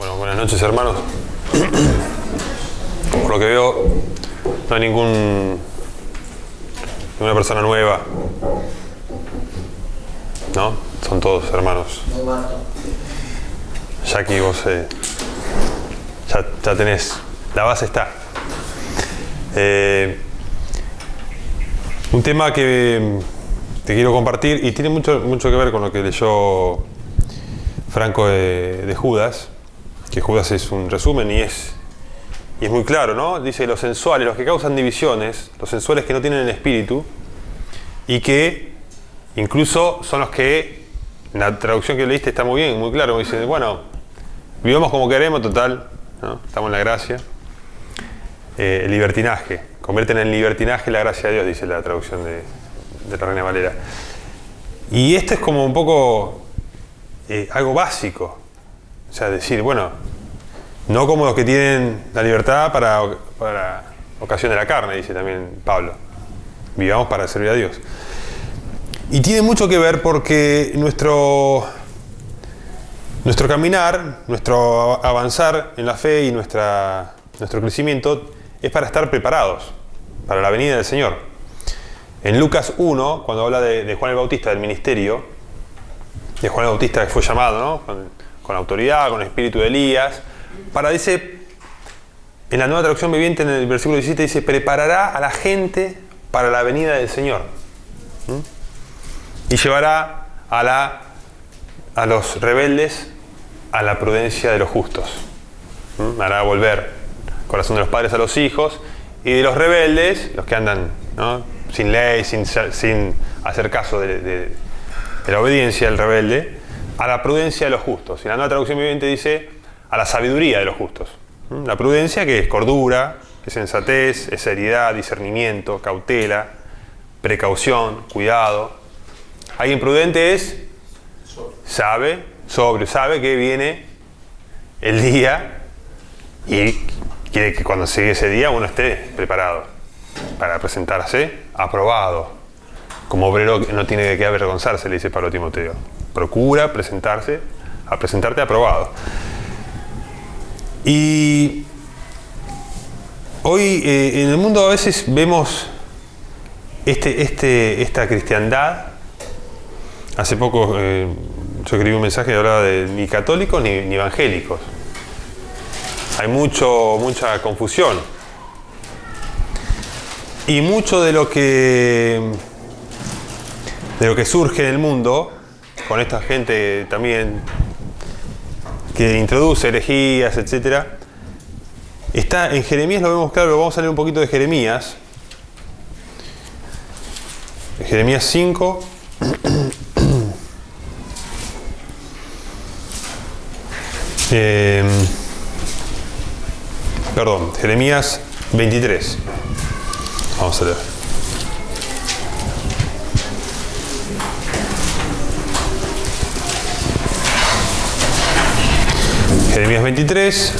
Bueno, buenas noches, hermanos. Por lo que veo, no hay ninguna persona nueva, ¿no? Son todos hermanos. Jackie, vos ya tenés, la base está. Un tema que te quiero compartir y tiene mucho que ver con lo que leyó Franco de Judas, que Judas es un resumen y es muy claro, ¿no? Dice los sensuales, los que causan divisiones, los sensuales que no tienen el espíritu y que incluso son los que, en la traducción que leíste está muy bien, muy claro, dice, bueno, vivamos como queremos, total, ¿no? Estamos en la gracia. El libertinaje, convierten en libertinaje la gracia de Dios, dice la traducción de la Reina Valera. Y esto es como un poco algo básico, o sea, decir, bueno, no como los que tienen la libertad para ocasión de la carne, dice también Pablo. Vivamos para servir a Dios. Y tiene mucho que ver porque nuestro caminar, nuestro avanzar en la fe y nuestro crecimiento es para estar preparados para la venida del Señor. En Lucas 1, cuando habla de Juan el Bautista, del ministerio, de Juan el Bautista que fue llamado, ¿no? con autoridad, con el espíritu de Elías, dice, en la Nueva Traducción Viviente, en el versículo 17, dice, preparará a la gente para la venida del Señor. Y llevará a los rebeldes a la prudencia de los justos. Hará volver el corazón de los padres a los hijos, y de los rebeldes, los que andan, ¿no? sin ley, sin hacer caso de la obediencia del rebelde, a la prudencia de los justos. Y la Nueva Traducción Viviente dice a la sabiduría de los justos. La prudencia, que es cordura, es sensatez, es seriedad, discernimiento, cautela, precaución, cuidado. Alguien prudente es sobrio, sabe que viene el día y quiere que cuando llegue ese día uno esté preparado para presentarse aprobado. Como obrero no tiene de qué avergonzarse, le dice Pablo a Timoteo. Procura presentarte aprobado. Y hoy en el mundo a veces vemos esta cristiandad. Hace poco yo escribí un mensaje que hablaba de ni católicos ni evangélicos. Hay mucha confusión. Y mucho de lo que surge en el mundo, con esta gente también que introduce herejías, etc., está en Jeremías, lo vemos claro, vamos a leer un poquito de Jeremías. Jeremías 5. Jeremías 23. Vamos a leer. Jeremías 23.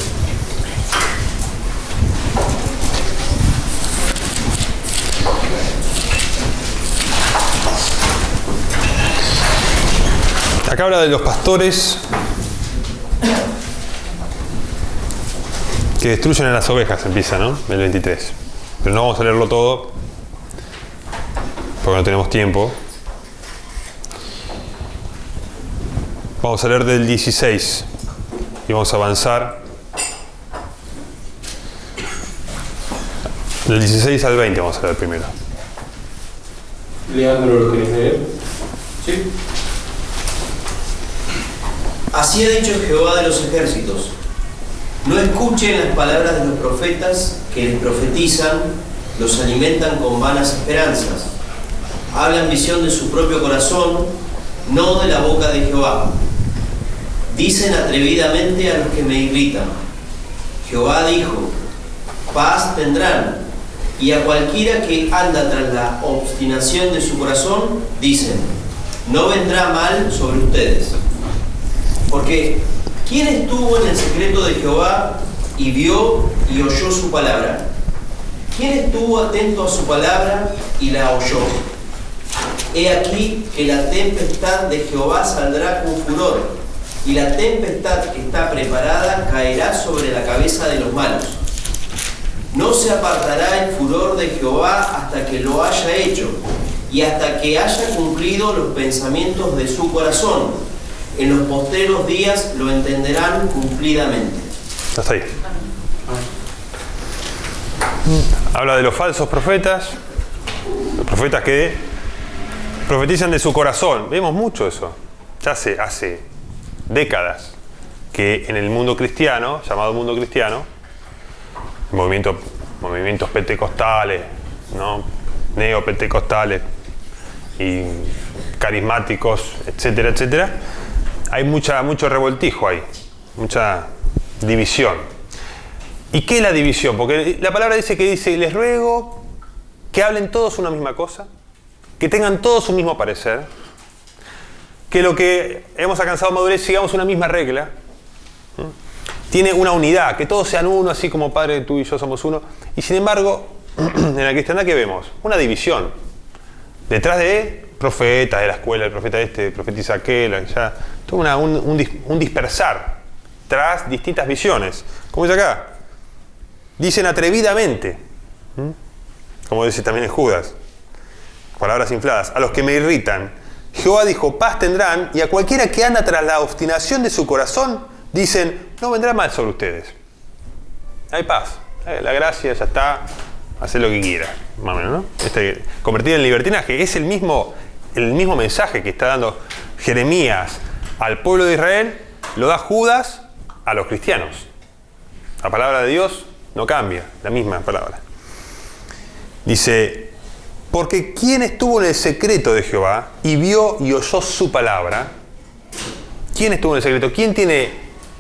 Acá habla de los pastores que destruyen a las ovejas, empieza, ¿no? El 23. Pero no vamos a leerlo todo, porque no tenemos tiempo. Vamos a leer del 16 y vamos a avanzar del 16 al 20, vamos a leer primero. Leandro, ¿lo querés leer? Sí. Así ha dicho Jehová de los ejércitos: no escuchen las palabras de los profetas que les profetizan, los alimentan con vanas esperanzas. Hablan visión de su propio corazón, no de la boca de Jehová. Dicen atrevidamente a los que me irritan: Jehová dijo, paz tendrán. Y a cualquiera que anda tras la obstinación de su corazón, dicen, no vendrá mal sobre ustedes. Porque ¿quién estuvo en el secreto de Jehová y vio y oyó su palabra? ¿Quién estuvo atento a su palabra y la oyó? He aquí que la tempestad de Jehová saldrá con furor, y la tempestad que está preparada caerá sobre la cabeza de los malos. No se apartará el furor de Jehová hasta que lo haya hecho, y hasta que haya cumplido los pensamientos de su corazón. En los postreros días lo entenderán cumplidamente. Hasta ahí. Habla de los falsos profetas, los profetas que profetizan de su corazón. Vemos mucho eso. Ya hace décadas que en el mundo cristiano, llamado mundo cristiano, movimientos pentecostales, ¿no? Neopentecostales y carismáticos, etcétera, etcétera, hay mucho revoltijo ahí, mucha división. ¿Y qué es la división? Porque la palabra dice, les ruego que hablen todos una misma cosa, que tengan todos un mismo parecer, que lo que hemos alcanzado madurez sigamos una misma regla. Tiene una unidad, que todos sean uno, así como Padre, tú y yo somos uno. Y sin embargo, en la cristiandad, ¿qué vemos? Una división. Detrás de profetas de la escuela, el profeta este, profetiza aquel, ya, todo un dispersar tras distintas visiones. Como dice acá, dicen atrevidamente, como dice también en Judas, palabras infladas, a los que me irritan. Jehová dijo, paz tendrán, y a cualquiera que anda tras la obstinación de su corazón, dicen, no vendrá mal sobre ustedes. Hay paz, la gracia ya está, haz lo que quiera, más o menos, ¿no? Convertir en libertinaje, es el mismo mensaje que está dando Jeremías al pueblo de Israel, lo da Judas a los cristianos. La palabra de Dios no cambia, la misma palabra. Dice, porque ¿quién estuvo en el secreto de Jehová y vio y oyó su palabra? ¿Quién estuvo en el secreto? ¿Quién tiene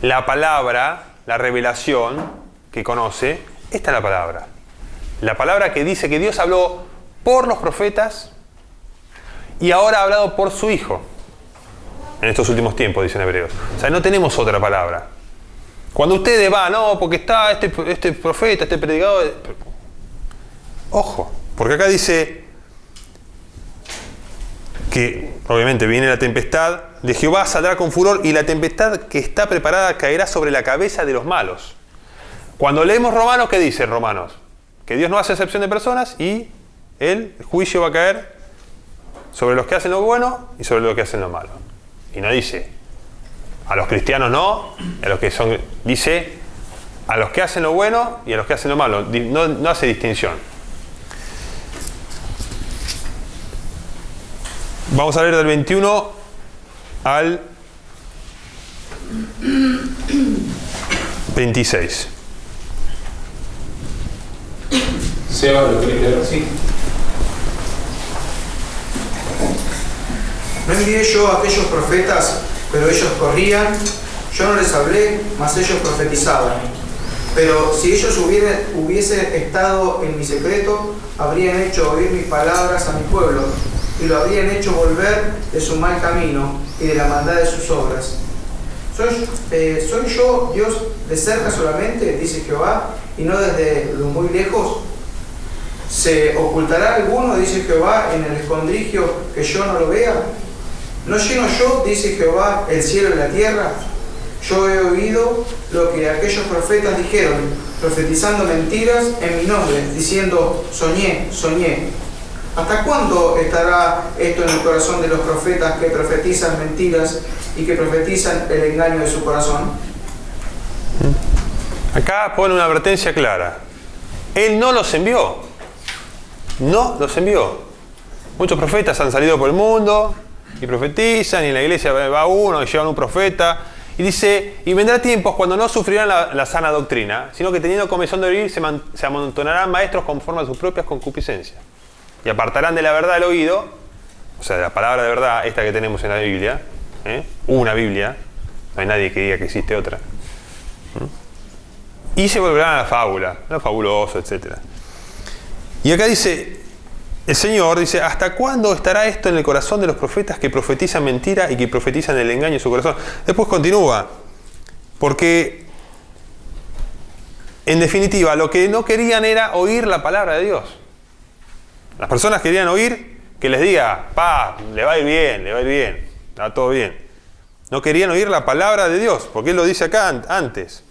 la palabra, la revelación que conoce? Esta es la palabra. La palabra que dice que Dios habló por los profetas y ahora ha hablado por su Hijo. En estos últimos tiempos, dicen Hebreos. O sea, no tenemos otra palabra. Cuando ustedes van, no, porque está este profeta, este predicador. Ojo, porque acá dice que, obviamente, viene la tempestad, de Jehová saldrá con furor y la tempestad que está preparada caerá sobre la cabeza de los malos. Cuando leemos Romanos, ¿qué dice Romanos? Que Dios no hace excepción de personas y el juicio va a caer sobre los que hacen lo bueno y sobre los que hacen lo malo. Y no dice, a los cristianos no, a los que son, dice, a los que hacen lo bueno y a los que hacen lo malo. No hace distinción. Vamos a leer del 21 al 26. Seba, ¿lo querés leer? Sí. No envié yo a aquellos profetas, pero ellos corrían. Yo no les hablé, mas ellos profetizaban. Pero si ellos hubiesen estado en mi secreto, habrían hecho oír mis palabras a mi pueblo, y lo habrían hecho volver de su mal camino y de la maldad de sus obras. ¿Soy yo Dios de cerca solamente, dice Jehová, y no desde lo muy lejos? ¿Se ocultará alguno, dice Jehová, en el escondrijo que yo no lo vea? ¿No lleno yo, dice Jehová, el cielo y la tierra? Yo he oído lo que aquellos profetas dijeron, profetizando mentiras en mi nombre, diciendo, soñé, soñé. ¿Hasta cuándo estará esto en el corazón de los profetas que profetizan mentiras y que profetizan el engaño de su corazón? Acá pone una advertencia clara. Él no los envió. No los envió. Muchos profetas han salido por el mundo y profetizan, y en la iglesia va uno y llevan un profeta. Y dice, y vendrá tiempos cuando no sufrirán la sana doctrina, sino que teniendo comezón de oír se amontonarán maestros conforme a sus propias concupiscencias. Y apartarán de la verdad el oído, o sea, de la palabra de verdad, esta que tenemos en la Biblia, una Biblia, no hay nadie que diga que existe otra. Y se volverán a la fábula, lo fabuloso, etc. Y acá dice, el Señor dice, ¿hasta cuándo estará esto en el corazón de los profetas que profetizan mentira y que profetizan el engaño en su corazón? Después continúa, porque en definitiva lo que no querían era oír la palabra de Dios. Las personas querían oír que les diga, le va a ir bien, está todo bien. No querían oír la palabra de Dios, porque Él lo dice acá antes.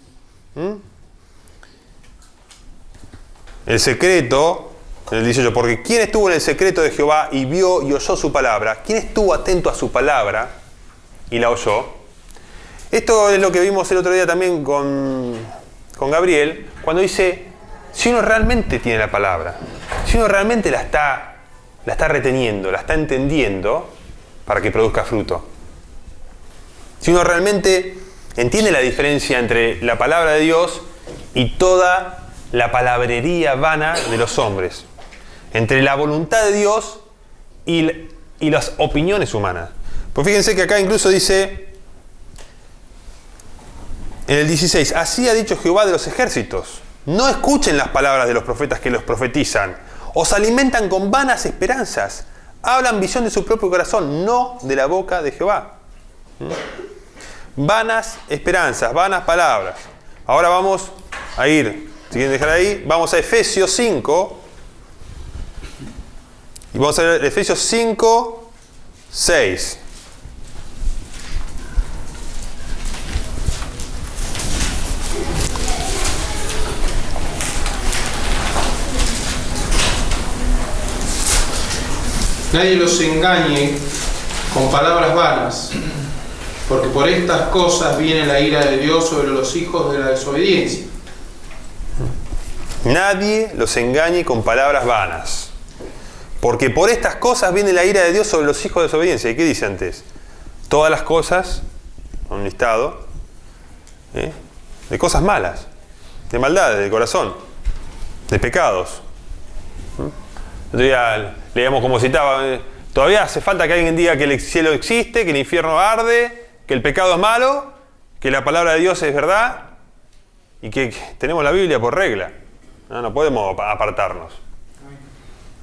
El secreto, en el 18, porque ¿quién estuvo en el secreto de Jehová y vio y oyó su palabra? ¿Quién estuvo atento a su palabra y la oyó? Esto es lo que vimos el otro día también con Gabriel, cuando dice, si uno realmente tiene la palabra, si uno realmente la está reteniendo, la está entendiendo, para que produzca fruto. Si uno realmente entiende la diferencia entre la palabra de Dios y toda la palabrería vana de los hombres, entre la voluntad de Dios y las opiniones humanas. Pues fíjense que acá incluso dice, en el 16, así ha dicho Jehová de los ejércitos, no escuchen las palabras de los profetas que los profetizan, os alimentan con vanas esperanzas, hablan visión de su propio corazón, no de la boca de Jehová. Vanas esperanzas, vanas palabras. Ahora vamos a ir, si quieren dejar ahí, vamos a Efesios 5. Y vamos a ver Efesios 5, 6. Nadie los engañe con palabras vanas, porque por estas cosas viene la ira de Dios sobre los hijos de la desobediencia. Nadie los engañe con palabras vanas, porque por estas cosas viene la ira de Dios sobre los hijos de desobediencia. ¿Y qué dice antes? Todas las cosas, un listado, de cosas malas, de maldades, de corazón, de pecados. Otro día leíamos como citaba, todavía hace falta que alguien diga que el cielo existe, que el infierno arde, que el pecado es malo, que la palabra de Dios es verdad y que tenemos la Biblia por regla. No podemos apartarnos.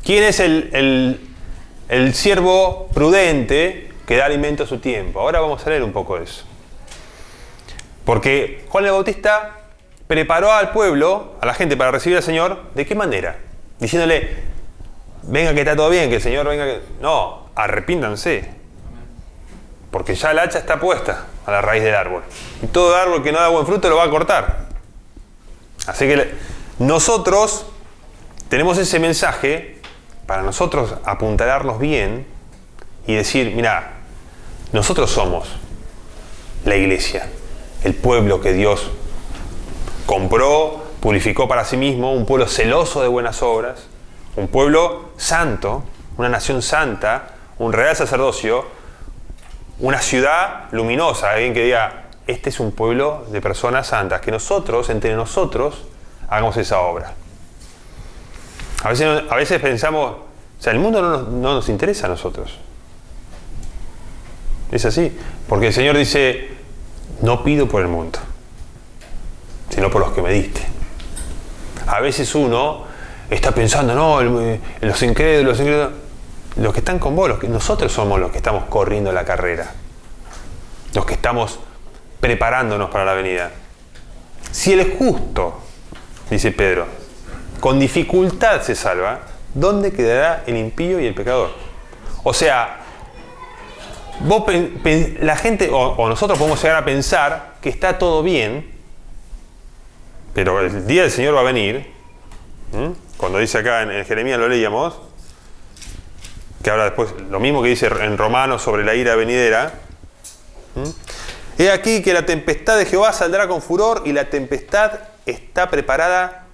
¿Quién es el siervo prudente que da alimento a su tiempo? Ahora vamos a leer un poco de eso. Porque Juan el Bautista preparó al pueblo, a la gente, para recibir al Señor. ¿De qué manera? Diciéndole, venga que está todo bien, que el Señor venga que... No, arrepíntanse. Porque ya el hacha está puesta a la raíz del árbol. Y todo árbol que no da buen fruto lo va a cortar. Así que nosotros tenemos ese mensaje para nosotros apuntalarnos bien y decir, mira, nosotros somos la iglesia, el pueblo que Dios compró, purificó para sí mismo, un pueblo celoso de buenas obras, un pueblo santo, una nación santa, un real sacerdocio, una ciudad luminosa, alguien que diga, este es un pueblo de personas santas, que nosotros, entre nosotros, hagamos esa obra. A veces pensamos, o sea, el mundo no nos interesa a nosotros. Es así, porque el Señor dice, no pido por el mundo, sino por los que me diste. A veces uno está pensando, no, los incrédulos, los que están con vos, nosotros somos los que estamos corriendo la carrera, los que estamos preparándonos para la venida. Si el justo, dice Pedro, con dificultad se salva, ¿dónde quedará el impío y el pecador? O sea, la gente o nosotros podemos llegar a pensar que está todo bien, pero el día del Señor va a venir. Cuando dice acá en Jeremías, lo leíamos, que habla después lo mismo que dice en Romanos sobre la ira venidera. He aquí que la tempestad de Jehová saldrá con furor y la tempestad está preparada,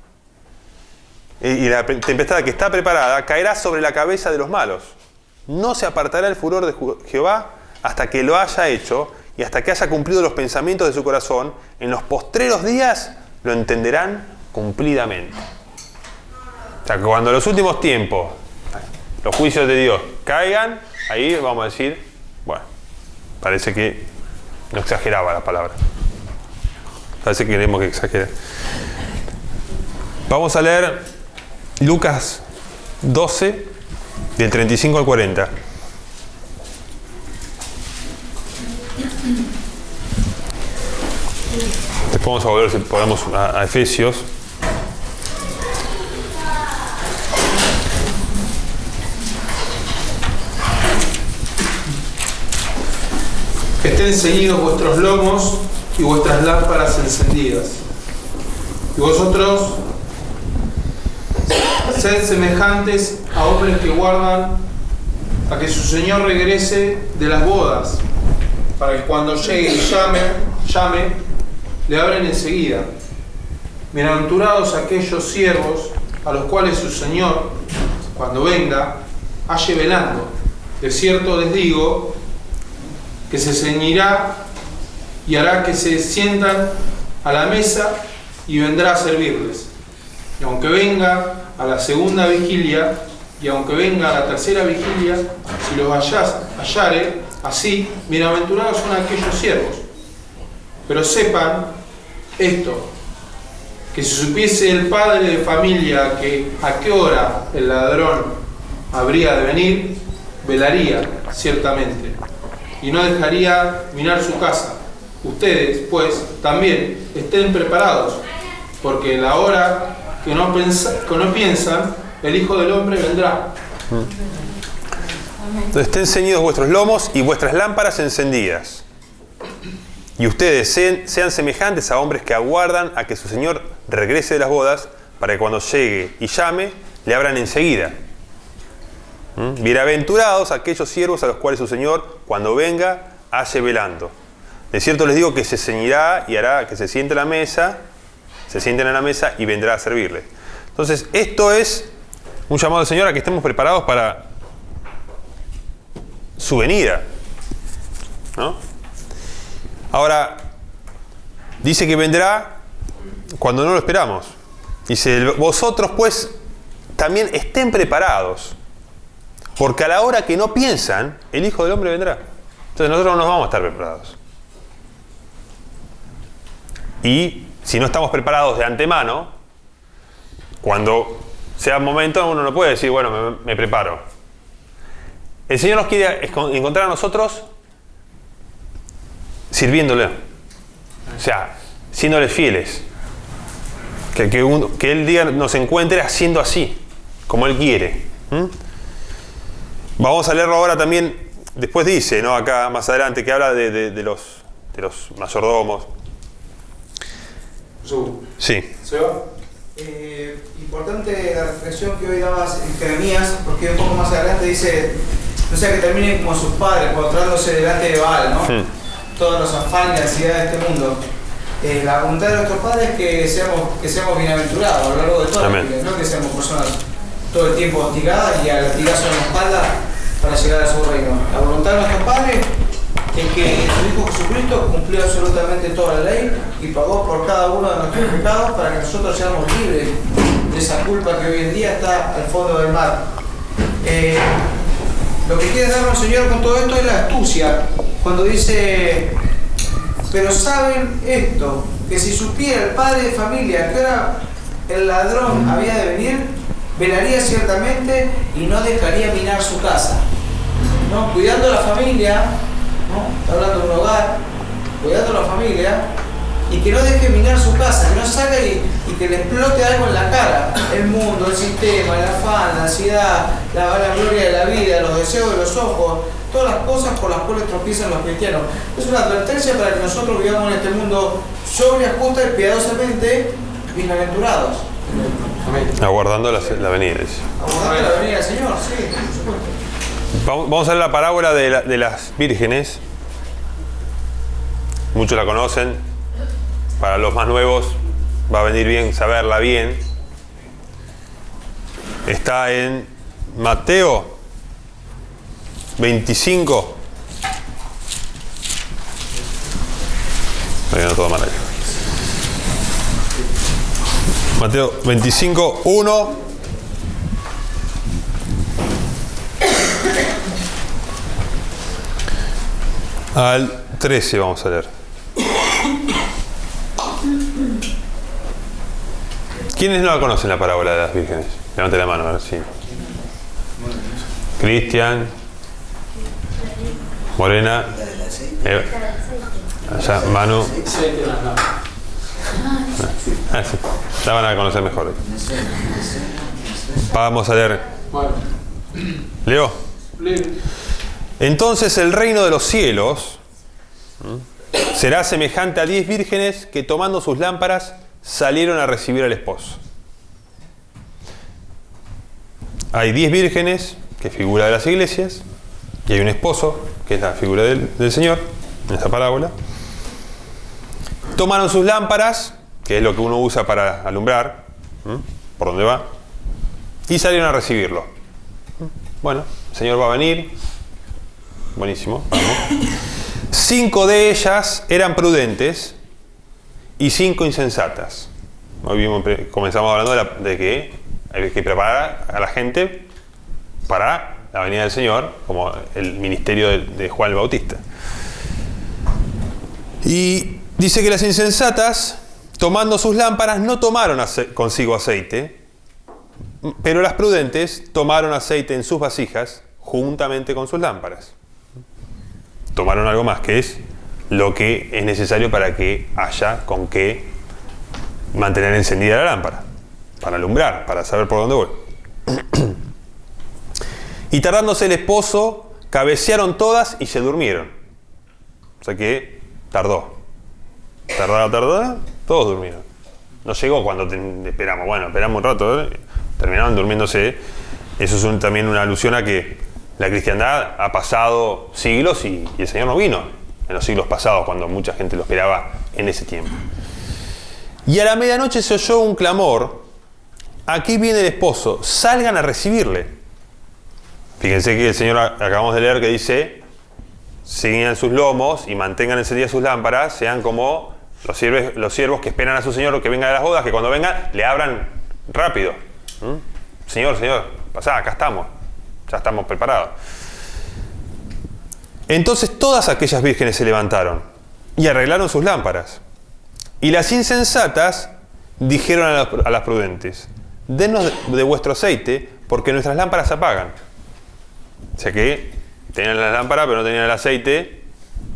y la tempestad que está preparada caerá sobre la cabeza de los malos. No se apartará el furor de Jehová hasta que lo haya hecho y hasta que haya cumplido los pensamientos de su corazón. En los postreros días lo entenderán cumplidamente. O sea, que cuando en los últimos tiempos los juicios de Dios caigan, ahí vamos a decir, bueno, parece que no exageraba la palabra. Parece que queremos que exagere. Vamos a leer Lucas 12, del 35 al 40. Después vamos a volver, si podemos, a Efesios. Este estén ceñidos vuestros lomos y vuestras lámparas encendidas. Y vosotros sed semejantes a hombres que guardan a que su Señor regrese de las bodas, para que cuando llegue y llame, le abren enseguida. Bienaventurados aquellos siervos a los cuales su Señor, cuando venga, halle velando. De cierto les digo que se ceñirá y hará que se sientan a la mesa y vendrá a servirles. Y aunque venga a la segunda vigilia y aunque venga a la tercera vigilia, si los hallare así, bienaventurados son aquellos siervos. Pero sepan esto, que si supiese el padre de familia a qué hora el ladrón habría de venir, velaría ciertamente y no dejaría minar su casa. Ustedes, pues, también estén preparados, porque en la hora que no piensan, el Hijo del Hombre vendrá. Entonces, estén ceñidos vuestros lomos y vuestras lámparas encendidas. Y ustedes sean semejantes a hombres que aguardan a que su Señor regrese de las bodas, para que cuando llegue y llame, le abran enseguida. Bienaventurados aquellos siervos a los cuales su Señor, cuando venga, halle velando. De cierto les digo que se ceñirá y hará que se sienten a la mesa y vendrá a servirles. Entonces, esto es un llamado del Señor a que estemos preparados para su venida, ¿no? Ahora, dice que vendrá cuando no lo esperamos. Dice, vosotros pues también estén preparados, porque a la hora que no piensan, el Hijo del Hombre vendrá. Entonces nosotros no nos vamos a estar preparados. Y si no estamos preparados de antemano, cuando sea el momento, uno no puede decir, bueno, me preparo. El Señor nos quiere encontrar a nosotros sirviéndole. O sea, siéndole fieles. Que Él día nos encuentre haciendo así, como Él quiere. Vamos a leerlo ahora también. Después dice, ¿no? Acá más adelante, que habla de los mayordomos. Sí. ¿Se va? Importante la reflexión que hoy dabas en Jeremías, porque un poco más adelante dice, no sea que terminen como sus padres, encontrándose delante de Baal, ¿no? Todos los afanes y ansiedades de este mundo. La voluntad de nuestros padres es que seamos bienaventurados a lo largo de toda la vida, no que seamos personas todo el tiempo hostigadas y al latigazo en la espalda para llegar a su reino. La voluntad de nuestros padres es que su Hijo Jesucristo cumplió absolutamente toda la ley y pagó por cada uno de nuestros pecados para que nosotros seamos libres de esa culpa que hoy en día está al fondo del mar. Lo que quiere darnos el Señor con todo esto es la astucia. Cuando dice, pero saben esto, que si supiera el padre de familia que ahora el ladrón había de venir, velaría ciertamente y no dejaría minar su casa. ¿No? Cuidando a la familia, ¿no? Está hablando de un hogar, cuidando a la familia, y que no deje minar su casa, que no salga y que le explote algo en la cara. El mundo, el sistema, el afán, la ansiedad, la gloria de la vida, los deseos de los ojos, todas las cosas por las cuales tropiezan los cristianos. Es una advertencia para que nosotros vivamos en este mundo sobria, justa y piadosamente bienaventurados. Amén. Aguardando la venida. Aguardando la venida del Señor, sí, por supuesto. Vamos a ver la parábola de las vírgenes. Muchos la conocen. Para los más nuevos va a venir bien saberla bien. Está en Mateo 25. No todo mal ahí. Mateo 25, 1. Al 13 vamos a leer. ¿Quiénes no la conocen la parábola de las vírgenes? Levante la mano, a ver si. Cristian, Morena, allá, Manu. Sí. La van a conocer mejor. Vamos a leer. Leo. Entonces el reino de los cielos será semejante a 10 vírgenes que tomando sus lámparas salieron a recibir al esposo. Hay 10 vírgenes, que es figura de las iglesias, y hay un esposo, que es la figura del Señor, en esta parábola. Tomaron sus lámparas, que es lo que uno usa para alumbrar, por donde va, y salieron a recibirlo. Bueno, el Señor va a venir. Buenísimo, vamos. 5 de ellas eran prudentes y 5 insensatas. Hoy comenzamos hablando de que hay que preparar a la gente para la venida del Señor, como el ministerio de Juan el Bautista. Y dice que las insensatas, tomando sus lámparas, no tomaron consigo aceite, pero las prudentes tomaron aceite en sus vasijas juntamente con sus lámparas. Tomaron algo más, que es lo que es necesario para que haya con qué mantener encendida la lámpara, para alumbrar, para saber por dónde voy. Y tardándose el esposo, cabecearon todas y se durmieron. O sea que tardó, todos durmieron. No llegó cuando esperamos. Bueno, esperamos un rato, terminaron durmiéndose. Eso es también una alusión a que la cristiandad ha pasado siglos y el Señor no vino en los siglos pasados, cuando mucha gente lo esperaba en ese tiempo. Y a la medianoche se oyó un clamor: aquí viene el esposo, salgan a recibirle. Fíjense que el Señor, acabamos de leer, que dice: sigan sus lomos y mantengan encendidas sus lámparas, sean como los siervos que esperan a su Señor que venga de las bodas, que cuando venga le abran rápido. Señor, pasá, acá estamos, ya estamos preparados. Entonces todas aquellas vírgenes se levantaron y arreglaron sus lámparas. Y las insensatas dijeron a las prudentes: denos de vuestro aceite, porque nuestras lámparas se apagan. O sea que tenían la lámpara, pero no tenían el aceite,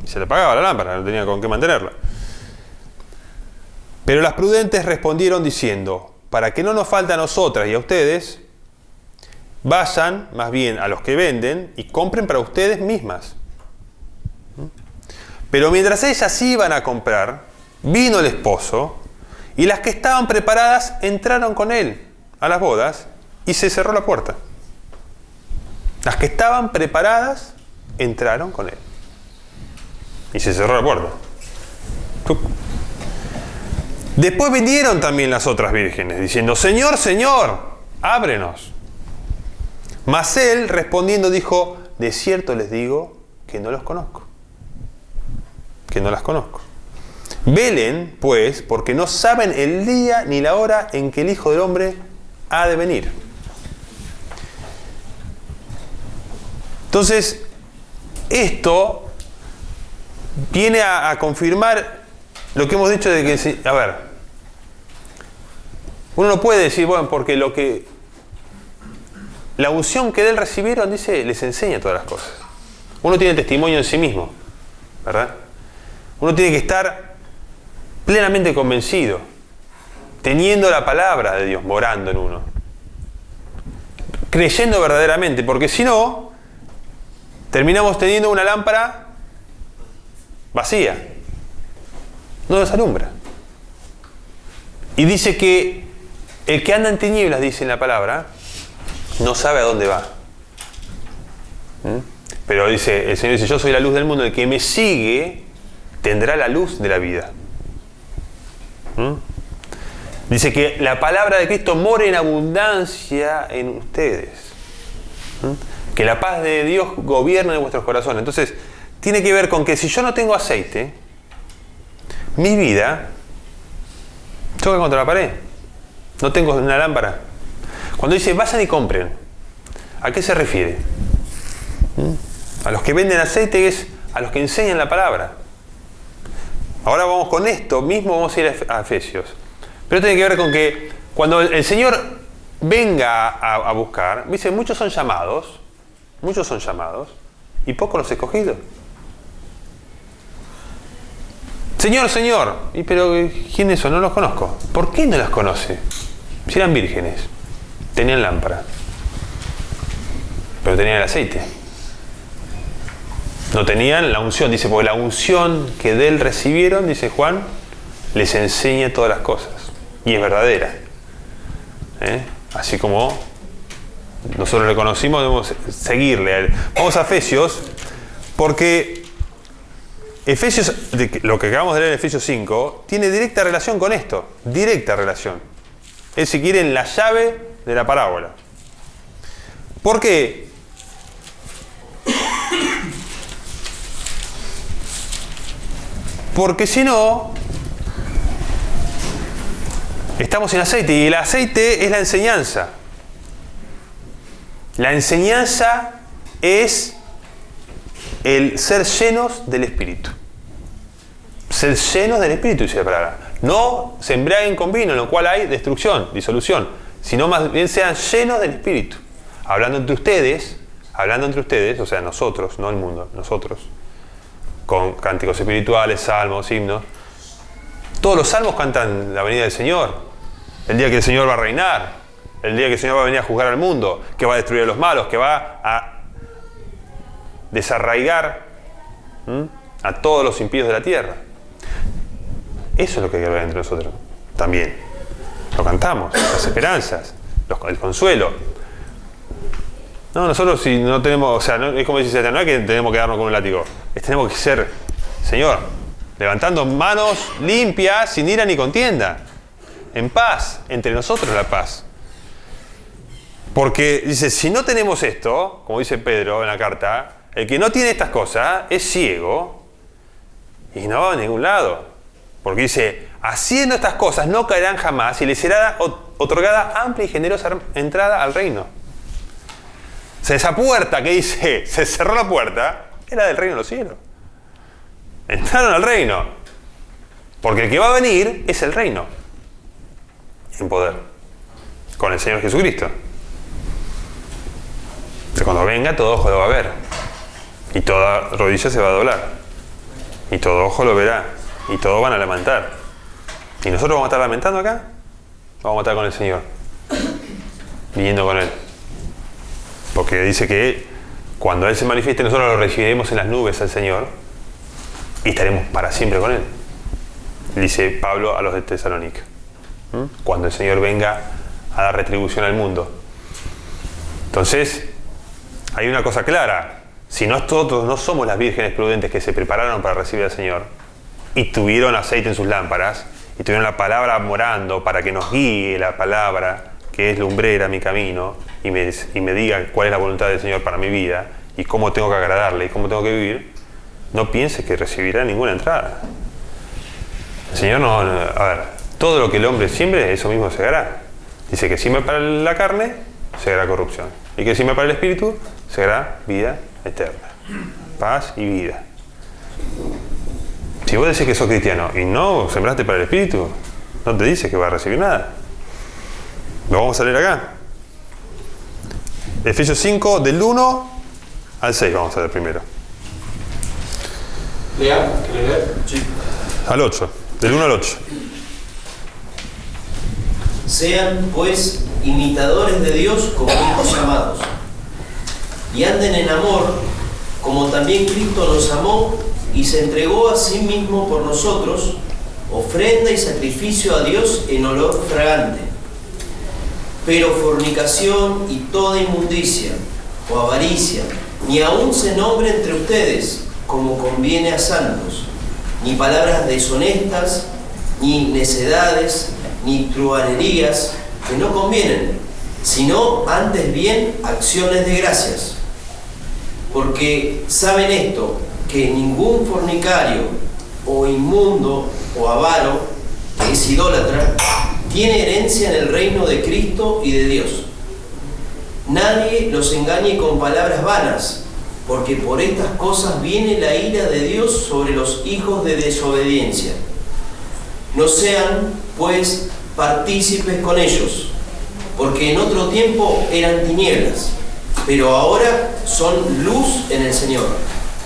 y se le apagaba la lámpara, no tenían con qué mantenerla. Pero las prudentes respondieron diciendo: para que no nos falte a nosotras y a ustedes, vayan más bien a los que venden y compren para ustedes mismas. Pero mientras ellas iban a comprar, vino el esposo, y las que estaban preparadas entraron con él a las bodas, y se cerró la puerta. Las que estaban preparadas entraron con él, y se cerró la puerta. Después vinieron también las otras vírgenes, diciendo: Señor, Señor, ábrenos. Mas él, respondiendo, dijo: de cierto les digo que no los conozco, que no las conozco. Velen, pues, porque no saben el día ni la hora en que el Hijo del Hombre ha de venir. Entonces, esto viene a confirmar lo que hemos dicho de que, a ver, uno no puede decir, bueno, porque la unción que de él recibieron, dice, les enseña todas las cosas. Uno tiene testimonio en sí mismo, ¿verdad? Uno tiene que estar plenamente convencido, teniendo la palabra de Dios morando en uno, creyendo verdaderamente, porque si no, terminamos teniendo una lámpara vacía, no nos alumbra. Y dice que el que anda en tinieblas, dice en la palabra, no sabe a dónde va. Pero dice, el Señor dice: yo soy la luz del mundo, el que me sigue tendrá la luz de la vida. Dice que la palabra de Cristo more en abundancia en ustedes. Que la paz de Dios gobierne en vuestros corazones. Entonces, tiene que ver con que si yo no tengo aceite, mi vida choca contra la pared. No tengo una lámpara. Cuando dice vayan y compren, ¿a qué se refiere? A los que venden aceite, es a los que enseñan la palabra. Ahora vamos con esto mismo, vamos a ir a Efesios. Pero tiene que ver con que cuando el Señor venga a buscar, dice, muchos son llamados, y pocos los escogidos. Señor, Señor, pero ¿quiénes son? No los conozco. ¿Por qué no las conoce? Si eran vírgenes, tenían lámpara, pero tenían el aceite. No tenían la unción, dice, porque la unción que de él recibieron, dice Juan, les enseña todas las cosas. Y es verdadera. Así como nosotros le conocimos, debemos seguirle a él. Vamos a Efesios, porque Efesios, lo que acabamos de leer en Efesios 5, tiene directa relación con esto. Directa relación. Es, si quieren, la llave de la parábola. ¿Por qué? Porque si no, estamos sin aceite, y el aceite es la enseñanza. La enseñanza es el ser llenos del Espíritu. Ser llenos del Espíritu, dice la palabra. No se embriaguen con vino, en lo cual hay destrucción, disolución, sino más bien sean llenos del Espíritu. Hablando entre ustedes, o sea, nosotros, no el mundo, nosotros, con cánticos espirituales, salmos, himnos. Todos los salmos cantan la venida del Señor, el día que el Señor va a reinar, el día que el Señor va a venir a juzgar al mundo, que va a destruir a los malos, que va a desarraigar a todos los impíos de la tierra. Eso es lo que hay que ver entre nosotros también. Lo cantamos, las esperanzas, el consuelo. No, nosotros si no tenemos, o sea, no, es como dice, no es que tenemos que darnos con un látigo, tenemos que ser, Señor, levantando manos limpias, sin ira ni contienda, en paz, entre nosotros la paz. Porque dice, si no tenemos esto, como dice Pedro en la carta, el que no tiene estas cosas es ciego y no va a ningún lado. Porque dice, haciendo estas cosas no caerán jamás y les será otorgada amplia y generosa entrada al reino. O sea, esa puerta que dice, se cerró la puerta, era del reino de los cielos. Entraron al reino. Porque el que va a venir es el reino. En poder. Con el Señor Jesucristo. Pero cuando venga, todo ojo lo va a ver. Y toda rodilla se va a doblar. Y todo ojo lo verá. Y todos van a lamentar. ¿Y nosotros vamos a estar lamentando acá? Vamos a estar con el Señor. Viniendo con Él. Porque dice que cuando Él se manifieste, nosotros lo recibiremos en las nubes al Señor y estaremos para siempre con Él. Dice Pablo a los de Tesalónica. Cuando el Señor venga a dar retribución al mundo. Entonces, hay una cosa clara. Si nosotros no somos las vírgenes prudentes que se prepararon para recibir al Señor y tuvieron aceite en sus lámparas y tuvieron la palabra morando para que nos guíe la palabra, que es lumbrera mi camino, y me diga cuál es la voluntad del Señor para mi vida y cómo tengo que agradarle y cómo tengo que vivir, no pienses que recibirá ninguna entrada. El Señor no, a ver, todo lo que el hombre siembre, eso mismo segará. Dice que siembra para la carne, segará corrupción. Y que siembra para el espíritu, segará vida eterna. Paz y vida. Si vos decís que sos cristiano y no sembraste para el espíritu, no te dice que vas a recibir nada. Lo vamos a leer acá. Efesios 5, del 1 al 6, vamos a leer primero. Lea, ¿querés leer? Sí. Al 8, del 1 al 8. Sean, pues, imitadores de Dios como hijos amados, y anden en amor, como también Cristo nos amó y se entregó a sí mismo por nosotros, ofrenda y sacrificio a Dios en olor fragante. Pero fornicación y toda inmundicia o avaricia, ni aun se nombre entre ustedes, como conviene a santos, ni palabras deshonestas, ni necedades, ni truhanerías, que no convienen, sino antes bien acciones de gracias. Porque saben esto, que ningún fornicario, o inmundo, o avaro, que es idólatra, tiene herencia en el reino de Cristo y de Dios. Nadie los engañe con palabras vanas, porque por estas cosas viene la ira de Dios sobre los hijos de desobediencia. No sean, pues, partícipes con ellos, porque en otro tiempo eran tinieblas, pero ahora son luz en el Señor.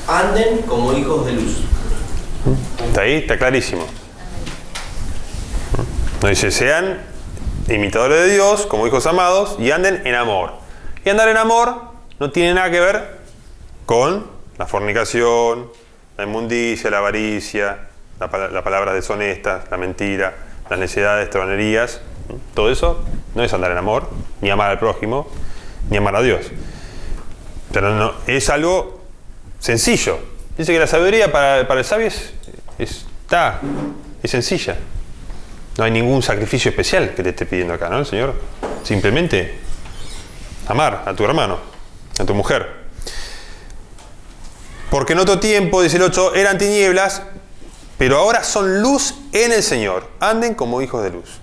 Anden como hijos de luz. Está ahí, está clarísimo. Nos dice, sean imitadores de Dios, como hijos amados, y anden en amor. Y andar en amor no tiene nada que ver con La fornicación, la inmundicia, la avaricia, la palabra deshonesta, la mentira, las necedades, tronerías. Todo eso no es andar en amor, ni amar al prójimo, ni amar a Dios. Pero no, es algo sencillo. Dice que la sabiduría para el sabio es sencilla. No hay ningún sacrificio especial que te esté pidiendo acá, ¿no? El Señor simplemente amar a tu hermano, a tu mujer. Porque en otro tiempo, dice el 8, eran tinieblas, pero ahora son luz en el Señor. Anden como hijos de luz.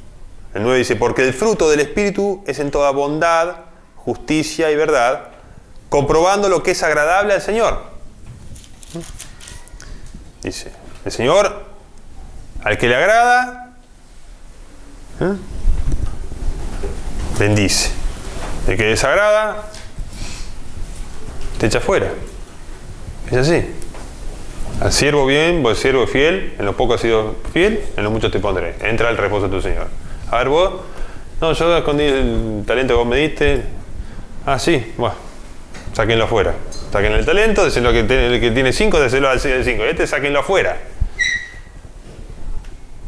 El 9 dice, porque el fruto del Espíritu es en toda bondad, justicia y verdad, comprobando lo que es agradable al Señor. Dice, el Señor, al que le agrada, bendice. El que desagrada, te echa fuera. Es así. Al siervo bien, vos siervo fiel, en lo poco has sido fiel, en lo mucho te pondré. Entra al reposo de tu Señor. A ver vos, no, yo escondí el talento que vos me diste. Ah, sí, bueno, sáquenlo afuera. Saquen el talento, decirlo que el que tiene 5, decirlo al 5. Sáquenlo afuera.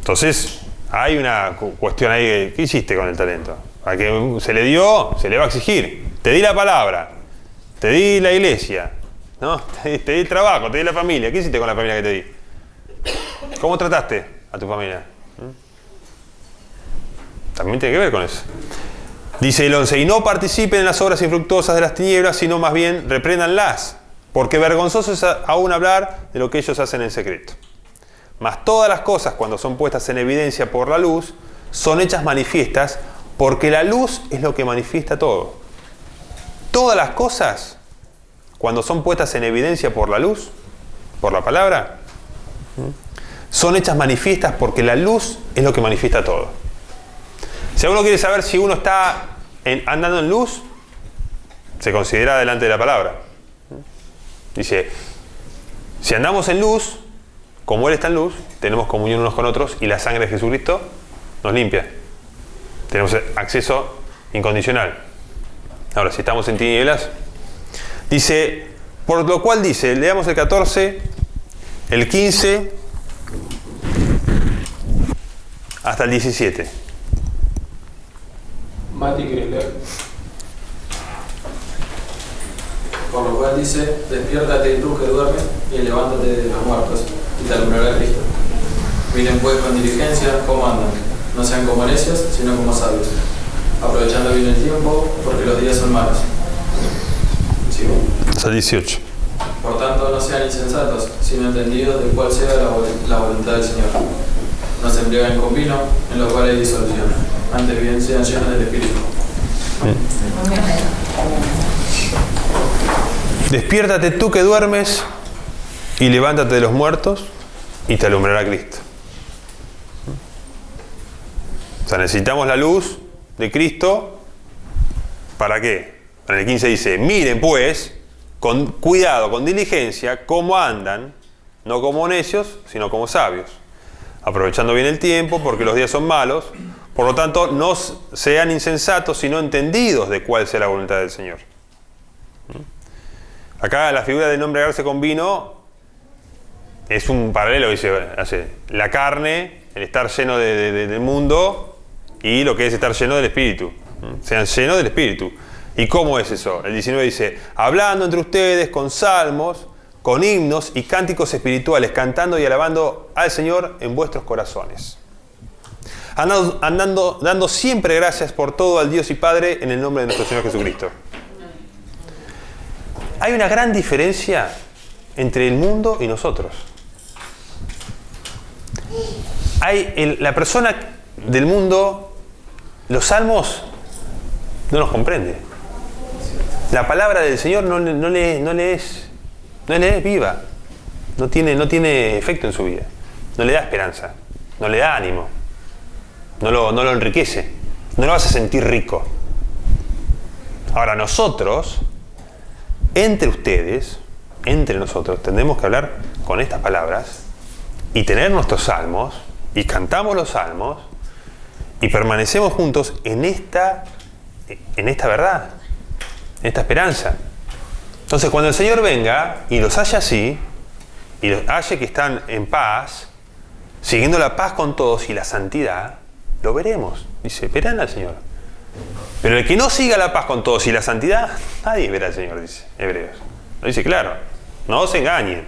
Entonces, hay una cuestión ahí. ¿Qué hiciste con el talento? A que se le dio, se le va a exigir. Te di la palabra, te di la iglesia, ¿no? Te di el trabajo, te di la familia. ¿Qué hiciste con la familia que te di? ¿Cómo trataste a tu familia? También tiene que ver con eso. Dice el 11, y no participen en las obras infructuosas de las tinieblas, sino más bien repréndanlas, porque vergonzoso es aún hablar de lo que ellos hacen en secreto. Mas todas las cosas, cuando son puestas en evidencia por la luz, son hechas manifiestas, porque la luz es lo que manifiesta todo. Todas las cosas, cuando son puestas en evidencia por la luz, por la palabra, son hechas manifiestas porque la luz es lo que manifiesta todo. Si uno quiere saber si uno está andando en luz, se considera delante de la palabra. Dice, si andamos en luz, como Él está en luz, tenemos comunión unos con otros y la sangre de Jesucristo nos limpia. Tenemos acceso incondicional. Ahora, si estamos en tinieblas, dice, por lo cual dice, leamos el 14, el 15, hasta el 17. Mati, ¿querés leer? Por lo cual dice, despiértate tú que duermes y levántate de los muertos y te alumbrará Cristo. Miren pues con diligencia cómo andan, no sean como necios, sino como sabios, aprovechando bien el tiempo, porque los días son malos. ¿Sigo? Hasta el 18. Por tanto, no sean insensatos, sino entendidos de cuál sea la voluntad del Señor. No se embriaguen con vino, en lo cual hay disolución. Antes bien sean llenos del Espíritu. Despiértate tú que duermes y levántate de los muertos y te alumbrará Cristo. O sea, necesitamos la luz de Cristo. ¿Para qué? En el 15 dice, miren pues, con cuidado, con diligencia, cómo andan, no como necios, sino como sabios, aprovechando bien el tiempo, porque los días son malos. Por lo tanto, no sean insensatos, sino entendidos de cuál sea la voluntad del Señor. Acá la figura de no embriagarse con vino es un paralelo, dice, la carne, el estar lleno del mundo y lo que es estar lleno del Espíritu. Sean llenos del Espíritu. ¿Y cómo es eso? El 19 dice, hablando entre ustedes con salmos, con himnos y cánticos espirituales, cantando y alabando al Señor en vuestros corazones. Dando siempre gracias por todo al Dios y Padre en el nombre de nuestro Señor Jesucristo. Hay una gran diferencia entre el mundo y nosotros. La persona del mundo, los salmos, no los comprende. La palabra del Señor no le es viva. No tiene efecto en su vida. No le da esperanza. No le da ánimo. No lo enriquece. No lo hace sentir rico. Ahora nosotros, entre ustedes, entre nosotros, tendremos que hablar con estas palabras y tener nuestros salmos y cantamos los salmos y permanecemos juntos en esta verdad, en esta esperanza. Entonces, cuando el Señor venga y los haya así, y los haya que están en paz, siguiendo la paz con todos y la santidad, lo veremos. Dice, verán al Señor. Pero el que no siga la paz con todos y la santidad, nadie verá al Señor, dice Hebreos. Lo dice claro. No se engañen.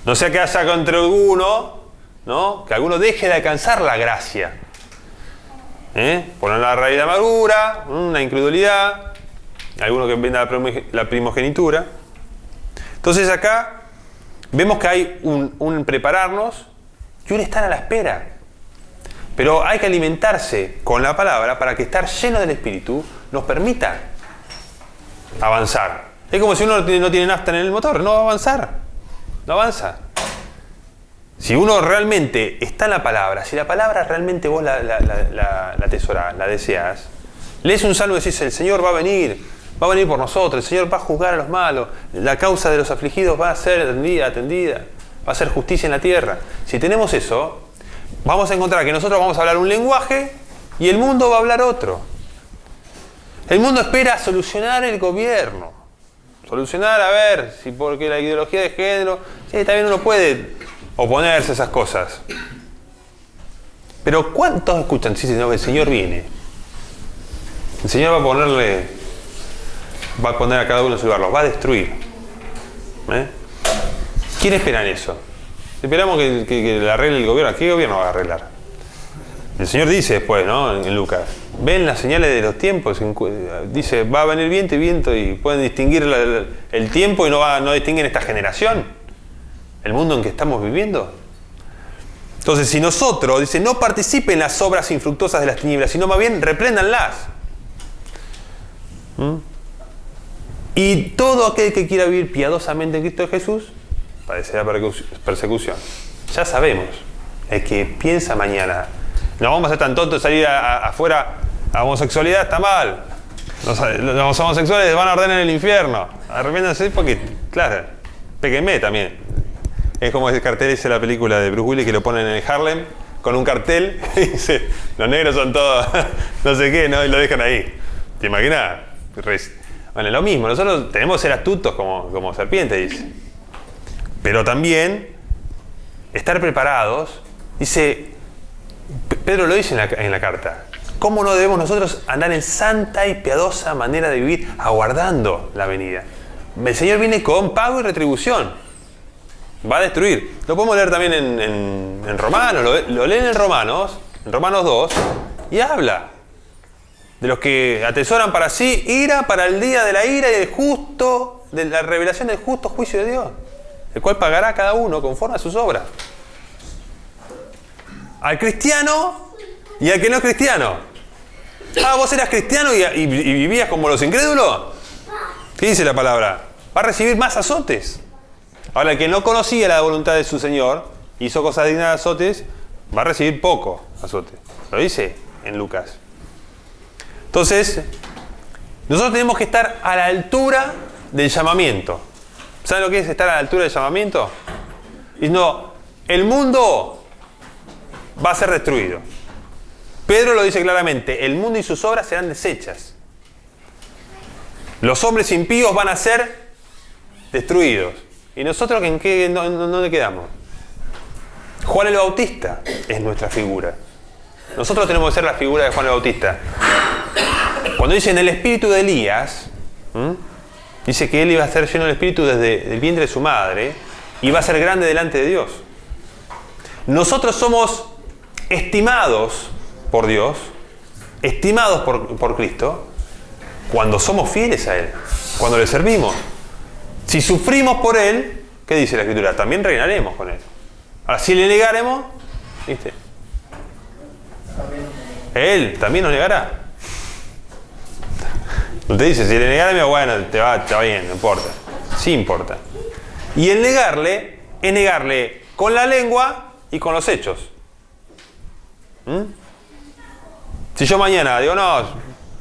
No sea que haya contra alguno, ¿no? Que alguno deje de alcanzar la gracia. Por una raíz de amargura, una incredulidad, alguno que venda la primogenitura. Entonces acá vemos que hay un prepararnos y un estar a la espera. Pero hay que alimentarse con la palabra para que estar lleno del Espíritu nos permita avanzar. Es como si uno no tiene nafta en el motor, no va a avanzar, no avanza. Si uno realmente está en la palabra, si la palabra realmente vos la atesorás, la deseas, lees un salmo y decís, el Señor va a venir por nosotros, el Señor va a juzgar a los malos, la causa de los afligidos va a ser atendida, va a ser justicia en la tierra. Si tenemos eso, vamos a encontrar que nosotros vamos a hablar un lenguaje y el mundo va a hablar otro. El mundo espera solucionar el gobierno, solucionar, a ver, si porque la ideología de género, sí, también uno puede oponerse a esas cosas. Pero ¿cuántos escuchan? Sí, señor, el Señor viene. El Señor va a poner a cada uno en su lugar, los va a destruir. ¿Quién espera en eso? Esperamos que le arregle el gobierno. ¿Qué gobierno va a arreglar? El Señor dice después, ¿no? En Lucas, ven las señales de los tiempos. Dice, va a venir viento y viento, y pueden distinguir el tiempo y no distinguen esta generación. El mundo en que estamos viviendo. Entonces, si nosotros, dice, no participen en las obras infructuosas de las tinieblas, sino más bien repréndanlas. Y todo aquel que quiera vivir piadosamente en Cristo Jesús padecerá persecución. Ya sabemos, el que piensa mañana, no vamos a ser tan tontos de salir afuera, a homosexualidad está mal. Los homosexuales van a arder en el infierno. Arrepiéndanse porque, claro, péquenme también. Es como ese cartel dice la película de Bruce Willis que lo ponen en el Harlem con un cartel y dice, los negros son todos, no sé qué, ¿no? Y lo dejan ahí. ¿Te imaginas? Bueno, lo mismo, nosotros tenemos que ser astutos como serpiente, dice. Pero también estar preparados, dice, Pedro lo dice en la carta, ¿cómo no debemos nosotros andar en santa y piadosa manera de vivir aguardando la venida? El Señor viene con pago y retribución. Va a destruir. Lo podemos leer también en Romanos, lo leen en Romanos 2, y habla de los que atesoran para sí ira para el día de la ira y del justo, de la revelación del justo juicio de Dios, el cual pagará a cada uno conforme a sus obras. Al cristiano y al que no es cristiano. ¿Vos eras cristiano y vivías como los incrédulos? ¿Qué dice la palabra? Va a recibir más azotes. Ahora, el que no conocía la voluntad de su Señor, hizo cosas dignas de azotes, va a recibir poco azote. Lo dice en Lucas. Entonces, nosotros tenemos que estar a la altura del llamamiento. ¿Saben lo que es estar a la altura del llamamiento? Y no, el mundo va a ser destruido. Pedro lo dice claramente, el mundo y sus obras serán deshechas. Los hombres impíos van a ser destruidos. ¿Y nosotros en qué dónde quedamos? Juan el Bautista es nuestra figura. Nosotros tenemos que ser la figura de Juan el Bautista. Cuando dicen el espíritu de Elías, dice que él iba a ser lleno del espíritu desde el vientre de su madre y va a ser grande delante de Dios. Nosotros somos estimados por Dios, estimados por Cristo, cuando somos fieles a Él, cuando le servimos. Si sufrimos por Él, ¿qué dice la Escritura? También reinaremos con Él. Ahora, si le negaremos, ¿viste? Él también nos negará. Usted dice, si le negaremos, bueno, te va bien, no importa. Sí importa. Y el negarle, es negarle con la lengua y con los hechos. Si yo mañana digo, no,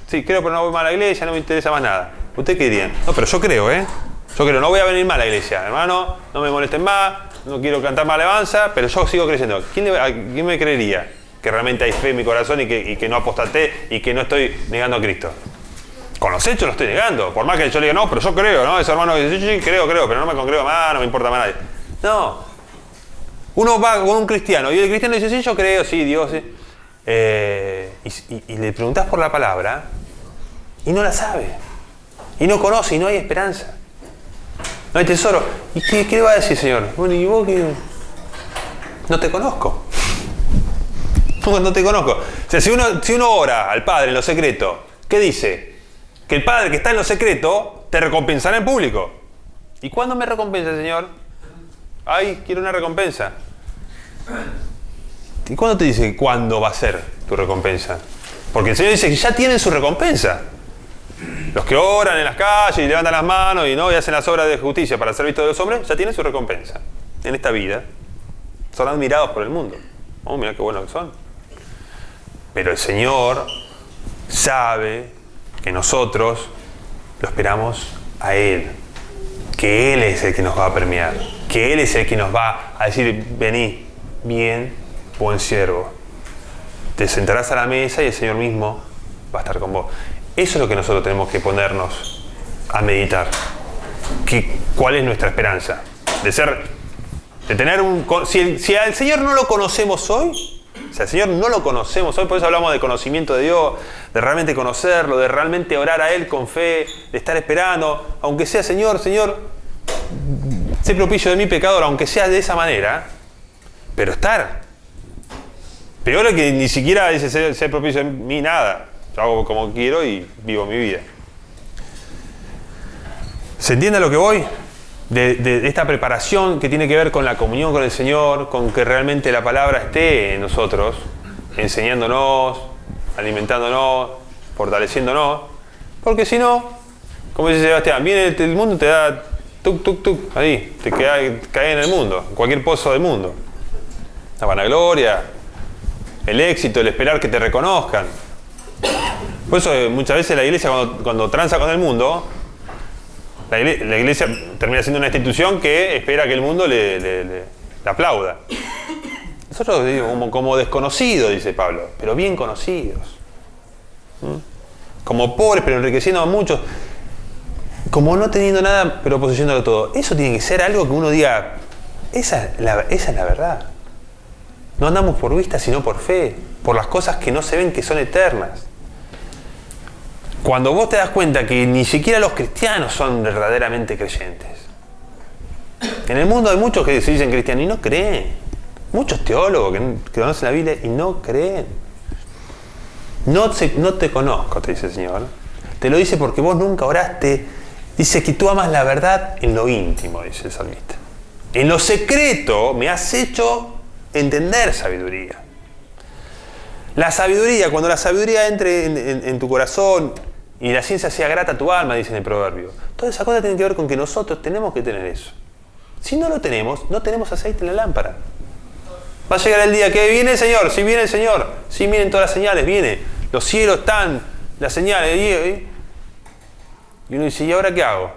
sí, creo, pero no voy más a la iglesia, no me interesa más nada. ¿Usted qué diría? No, pero yo creo, Yo creo, no voy a venir más a la iglesia, hermano, no me molesten más, no quiero cantar más alabanza, pero yo sigo creyendo. ¿Quién me creería que realmente hay fe en mi corazón y que no apostaté y que no estoy negando a Cristo? Con los hechos lo estoy negando. Por más que yo le diga, no, pero yo creo, ¿no? Ese hermano que dice, sí, creo, pero no me congrego más, no me importa más nadie. No. Uno va con un cristiano y el cristiano dice, sí, yo creo, sí, Dios, sí. Y le preguntás por la palabra y no la sabe. Y no conoce y no hay esperanza. No hay tesoro. ¿Y qué le va a decir, Señor? Bueno, ¿y vos qué? No te conozco. No te conozco. O sea, si uno ora al Padre en lo secreto, ¿qué dice? Que el Padre que está en lo secreto te recompensará en público. ¿Y cuándo me recompensa, Señor? Ay, quiero una recompensa. ¿Y cuándo te dice cuándo va a ser tu recompensa? Porque el Señor dice que ya tienen su recompensa. Los que oran en las calles y levantan las manos y hacen las obras de justicia para ser vistos de los hombres, ya tienen su recompensa en esta vida. Son admirados por el mundo. Oh, mirá qué buenos que son. Pero el Señor sabe que nosotros lo esperamos a Él. Que Él es el que nos va a premiar. Que Él es el que nos va a decir, vení, bien, buen siervo. Te sentarás a la mesa y el Señor mismo va a estar con vos. Eso es lo que nosotros tenemos que ponernos a meditar. ¿Cuál es nuestra esperanza? De tener si al Señor no lo conocemos hoy, si al Señor no lo conocemos hoy, por eso hablamos de conocimiento de Dios, de realmente conocerlo, de realmente orar a Él con fe, de estar esperando, aunque sea Señor, sé propicio de mi pecador, aunque sea de esa manera, pero estar. Peor es que ni siquiera dice ser propicio de mí nada. Yo hago como quiero y vivo mi vida. ¿Se entiende a lo que voy? De esta preparación que tiene que ver con la comunión con el Señor, con que realmente la palabra esté en nosotros, enseñándonos, alimentándonos, fortaleciéndonos. Porque si no, como dice Sebastián, viene el mundo y te da tuk, ahí, te cae en el mundo, en cualquier pozo del mundo. La vanagloria, el éxito, el esperar que te reconozcan. Por eso muchas veces la iglesia cuando tranza con el mundo, la iglesia termina siendo una institución que espera que el mundo le aplauda. Nosotros como desconocidos, dice Pablo, pero bien conocidos. Como pobres, pero enriqueciendo a muchos. Como no teniendo nada, pero poseyéndolo todo. Eso tiene que ser algo que uno diga, esa es la verdad. No andamos por vista, sino por fe. Por las cosas que no se ven, que son eternas. Cuando vos te das cuenta que ni siquiera los cristianos son verdaderamente creyentes. En el mundo hay muchos que se dicen cristianos y no creen. Muchos teólogos que conocen la Biblia y no creen. No te conozco, te dice el Señor. Te lo dice porque vos nunca oraste. Dice que tú amas la verdad en lo íntimo, dice el salmista. En lo secreto me has hecho entender sabiduría. La sabiduría, cuando la sabiduría entre en tu corazón y la ciencia sea grata a tu alma, dice en el proverbio. Toda esa cosa tiene que ver con que nosotros tenemos que tener eso. Si no lo tenemos, no tenemos aceite en la lámpara. Va a llegar el día que viene el Señor, si viene el Señor, si miren todas las señales, viene. Los cielos están, las señales. Y uno dice, ¿y ahora qué hago?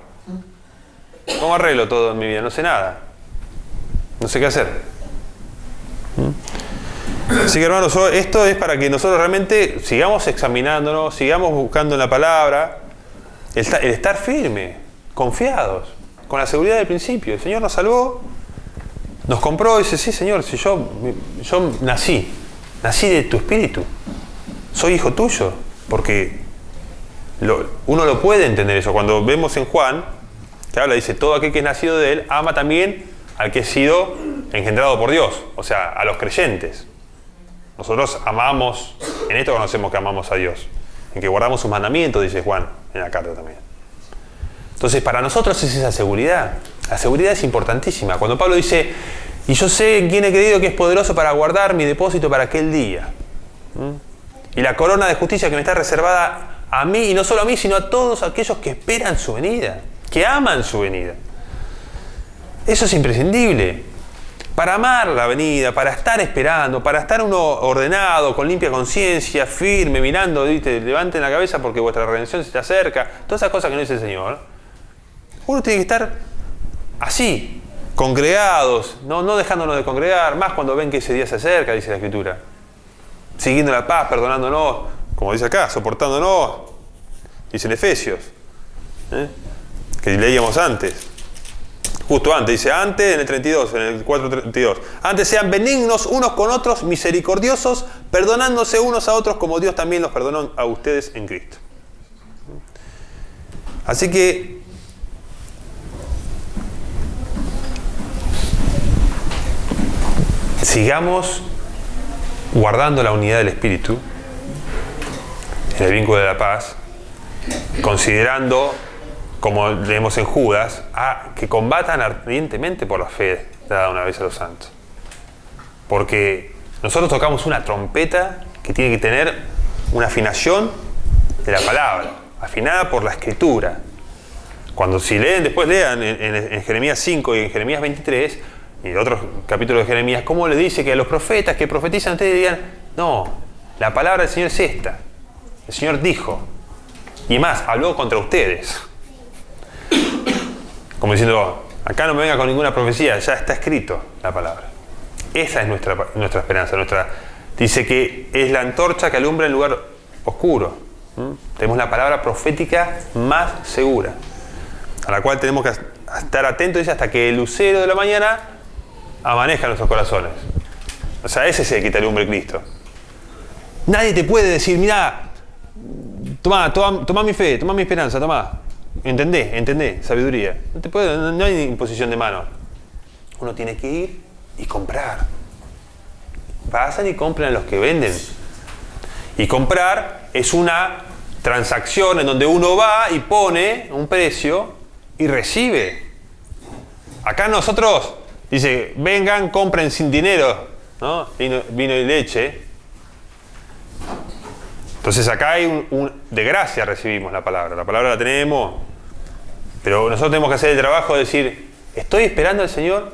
¿Cómo arreglo todo en mi vida? No sé nada. No sé qué hacer. Así que hermanos, esto es para que nosotros realmente sigamos examinándonos, sigamos buscando en la palabra, el estar firme, confiados, con la seguridad del principio. El Señor nos salvó, nos compró y dice, sí Señor, si yo nací de tu espíritu, soy hijo tuyo, porque uno lo puede entender eso. Cuando vemos en Juan, que habla, dice, todo aquel que es nacido de él, ama también al que ha sido engendrado por Dios, o sea, a los creyentes. Nosotros amamos, en esto conocemos que amamos a Dios, en que guardamos sus mandamientos, dice Juan en la carta también. Entonces, para nosotros es esa seguridad. La seguridad es importantísima. Cuando Pablo dice, y yo sé en quién he creído que es poderoso para guardar mi depósito para aquel día. Y la corona de justicia que me está reservada a mí, y no solo a mí, sino a todos aquellos que esperan su venida, que aman su venida. Eso es imprescindible. Para amar la venida, para estar esperando, para estar uno ordenado, con limpia conciencia, firme, mirando, ¿viste? Levanten la cabeza porque vuestra redención se te acerca. Todas esas cosas que nos dice el Señor. Uno tiene que estar así, congregados, no dejándonos de congregar, más cuando ven que ese día se acerca, dice la Escritura. Siguiendo la paz, perdonándonos, como dice acá, soportándonos. dice en Efesios, que leíamos antes. Justo antes, dice antes, en el 32, en el 4:32. Antes sean benignos unos con otros, misericordiosos, perdonándose unos a otros como Dios también los perdonó a ustedes en Cristo. Así que sigamos guardando la unidad del Espíritu en el vínculo de la paz, considerando, como leemos en Judas, que combatan ardientemente por la fe dada una vez a los santos. Porque nosotros tocamos una trompeta que tiene que tener una afinación de la palabra, afinada por la Escritura. Cuando si leen, después lean en Jeremías 5 y en Jeremías 23 y en otros capítulos de Jeremías, cómo le dice que a los profetas que profetizan ustedes digan, no, la palabra del Señor es esta. El Señor dijo, y más, habló contra ustedes. Como diciendo, acá no me venga con ninguna profecía, ya está escrito la palabra. Esa es nuestra esperanza. Dice que es la antorcha que alumbra en lugar oscuro. Tenemos la palabra profética más segura, a la cual tenemos que estar atentos, dice, hasta que el lucero de la mañana amanezca en nuestros corazones. O sea, ese es el que te alumbre Cristo. Nadie te puede decir, mirá, tomá mi fe, tomá mi esperanza, tomá. Entendé, sabiduría. No hay imposición de mano. Uno tiene que ir y comprar. Pasan y compran a los que venden. Y comprar es una transacción en donde uno va y pone un precio y recibe. Acá nosotros, dice, vengan, compren sin dinero, ¿no? Vino y leche. Entonces acá hay de gracia recibimos la palabra la tenemos, pero nosotros tenemos que hacer el trabajo de decir, estoy esperando al Señor,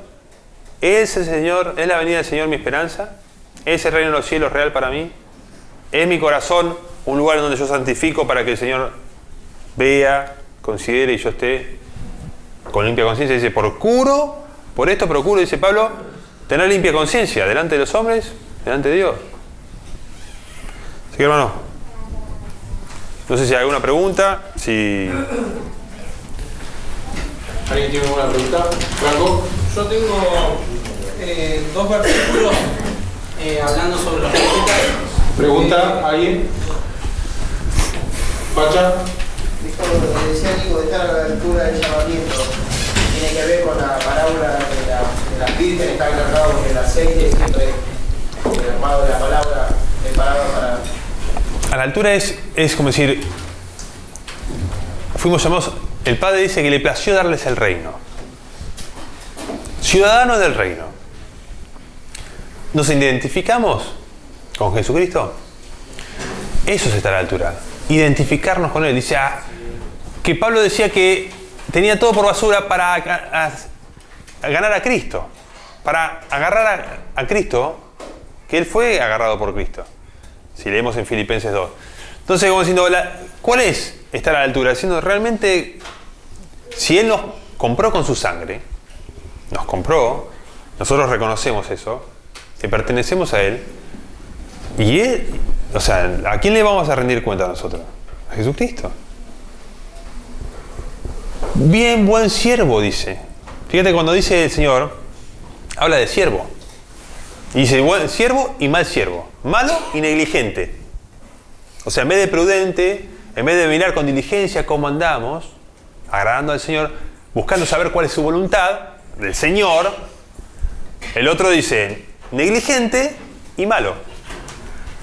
es el Señor, es la venida del Señor mi esperanza, es el reino de los cielos real para mí, es mi corazón un lugar en donde yo santifico para que el Señor vea, considere y yo esté con limpia conciencia. Dice, por esto procuro, dice Pablo, tener limpia conciencia delante de los hombres, delante de Dios. Así que hermano, no sé si hay alguna pregunta, si... ¿Alguien tiene alguna pregunta? Franco. Yo tengo dos versículos hablando sobre los profetas. ¿Pregunta alguien? Pacha. Decía Nico, de estar a la altura del llamamiento, tiene que ver con la parábola de las virgen, está cargado con el aceite, siempre el armado de la palabra preparado para... A la altura es como decir, fuimos llamados, el Padre dice que le plació darles el reino. Ciudadanos del reino. ¿Nos identificamos con Jesucristo? Eso es estar a la altura. Identificarnos con Él. Dice que Pablo decía que tenía todo por basura para ganar a Cristo. Para agarrar a Cristo, que Él fue agarrado por Cristo. Si leemos en Filipenses 2. Entonces, como diciendo, ¿cuál es estar a la altura? Diciendo, realmente, si Él nos compró con su sangre, nos compró, nosotros reconocemos eso, que pertenecemos a Él, y Él, o sea, ¿a quién le vamos a rendir cuenta nosotros? A Jesucristo. Bien, buen siervo, dice. Fíjate, cuando dice el Señor, habla de siervo. Y dice buen siervo y mal siervo. Malo y negligente. O sea, en vez de prudente, en vez de mirar con diligencia cómo andamos, agradando al Señor, buscando saber cuál es su voluntad del Señor, el otro dice negligente y malo.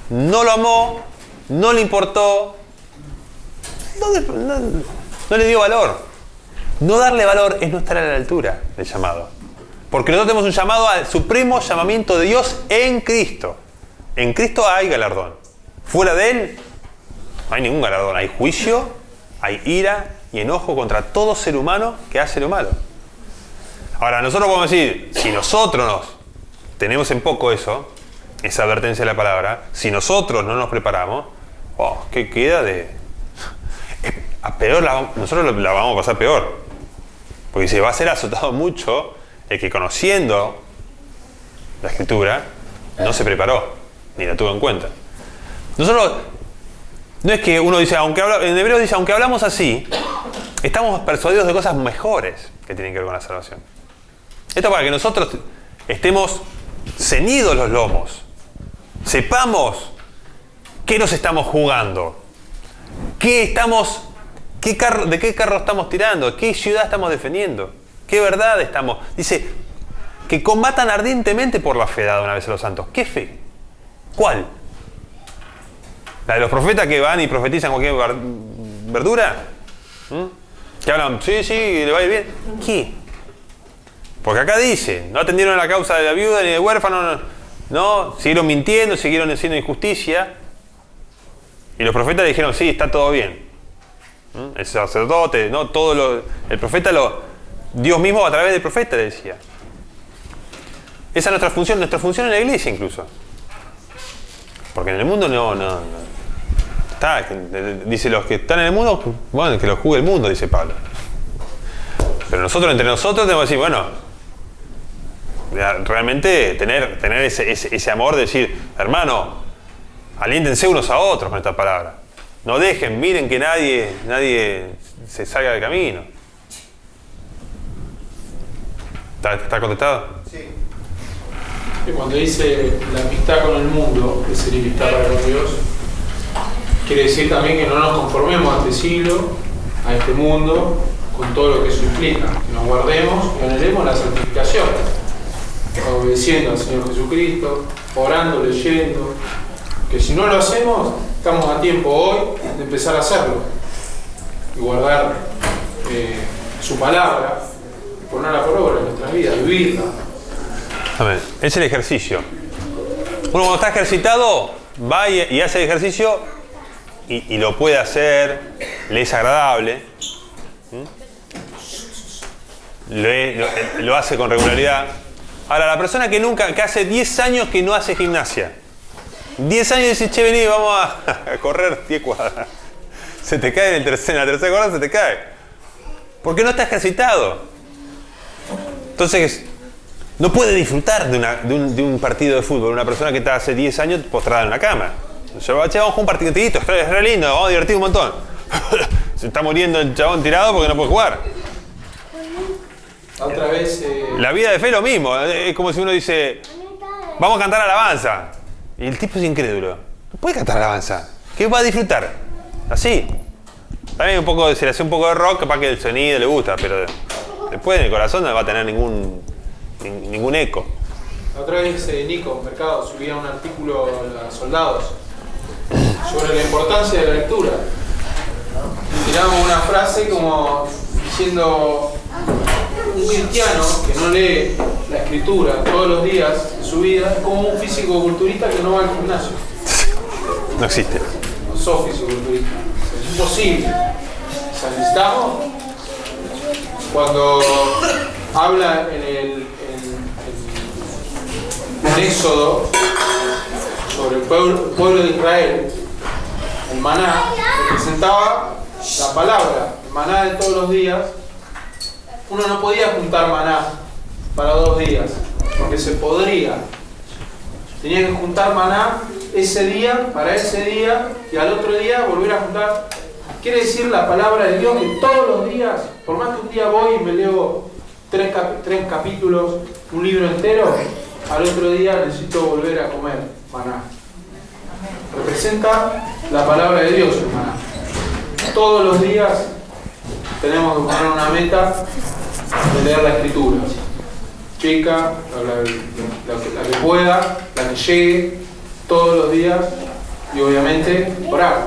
No lo amó, no le importó, no le dio valor. No darle valor es no estar a la altura del llamado. Porque nosotros tenemos un llamado al supremo llamamiento de Dios en Cristo. En Cristo hay galardón. Fuera de Él no hay ningún galardón. Hay juicio, hay ira y enojo contra todo ser humano que hace lo malo. Ahora, nosotros podemos decir, si nosotros tenemos en poco eso, esa advertencia de la palabra, si nosotros no nos preparamos, ¿qué queda de...? A peor, nosotros la vamos a pasar peor. Porque se va a ser azotado mucho el que conociendo la Escritura no se preparó, ni la tuvo en cuenta. Nosotros No es que uno dice, en hebreo dice, aunque hablamos así, estamos persuadidos de cosas mejores que tienen que ver con la salvación. Esto para que nosotros estemos ceñidos los lomos, sepamos qué nos estamos jugando, de qué carro estamos tirando, qué ciudad estamos defendiendo, qué verdad estamos. Dice, que combatan ardientemente por la fe dada una vez a los santos. ¿Qué fe? ¿Cuál? ¿La de los profetas que van y profetizan cualquier verdura? Que hablan, sí, le va a ir bien. ¿Qué? Porque acá dice, no atendieron a la causa de la viuda ni del huérfano, no, siguieron mintiendo, siguieron haciendo injusticia. Y los profetas le dijeron, sí, está todo bien. El sacerdote, no, el profeta Dios mismo a través del profeta le decía. Esa es nuestra función en la iglesia incluso. Porque en el mundo no está, dice los que están en el mundo, bueno, que los juzgue el mundo, dice Pablo. Pero nosotros, entre nosotros, tenemos que decir, bueno, realmente tener ese amor de decir, hermano, aliéntense unos a otros con esta palabra. No dejen, miren que nadie se salga del camino. ¿Está contestado? Sí. Y cuando dice la amistad con el mundo, que es enemistad para con Dios, quiere decir también que no nos conformemos a este siglo, a este mundo, con todo lo que eso implica. Que nos guardemos y anhelemos la santificación, obedeciendo al Señor Jesucristo, orando, leyendo. Que si no lo hacemos, estamos a tiempo hoy de empezar a hacerlo y guardar su palabra, ponerla por obra en nuestras vidas, vivirla. Amén. Es el ejercicio. Uno cuando está ejercitado va y hace el ejercicio y lo puede hacer, le es agradable, lo hace con regularidad. Ahora, la persona que hace 10 años que no hace gimnasia, 10 años dice, che, vení, vamos a correr 10 cuadras. Se te cae en la tercera cuadra, se te cae. Porque no está ejercitado. Entonces, no puede disfrutar de un partido de fútbol. Una persona que está hace 10 años postrada en una cama. Che, vamos a jugar un partidito, es re lindo, vamos a divertir un montón. Se está muriendo el chabón tirado porque no puede jugar. Otra vez... La vida de fe es lo mismo. Es como si uno dice, vamos a cantar alabanza. Y el tipo es incrédulo. No puede cantar alabanza. ¿Qué va a disfrutar? Así. También se le hace un poco de rock para que el sonido le gusta, pero después en el corazón no va a tener ningún eco. La otra vez Nico Mercado subía un artículo a soldados sobre la importancia de la lectura. Y tirábamos una frase como diciendo, un cristiano que no lee la escritura todos los días de su vida es como un físico-culturista que no va al gimnasio. No existe. No sos físico-culturista. Es imposible. O sea, necesitamos, cuando habla en Éxodo sobre el pueblo de Israel, el maná representaba la palabra, el maná de todos los días. Uno no podía juntar maná para 2 días, porque se podría. Tenía que juntar maná ese día, para ese día, y al otro día volver a juntar. Quiere decir la palabra de Dios que todos los días, por más que un día voy y me leo 3 capítulos, un libro entero, al otro día necesito volver a comer maná. Representa la palabra de Dios, el maná. Todos los días tenemos que poner una meta de leer la escritura. Chica, la que pueda, la que llegue, todos los días, y obviamente orar.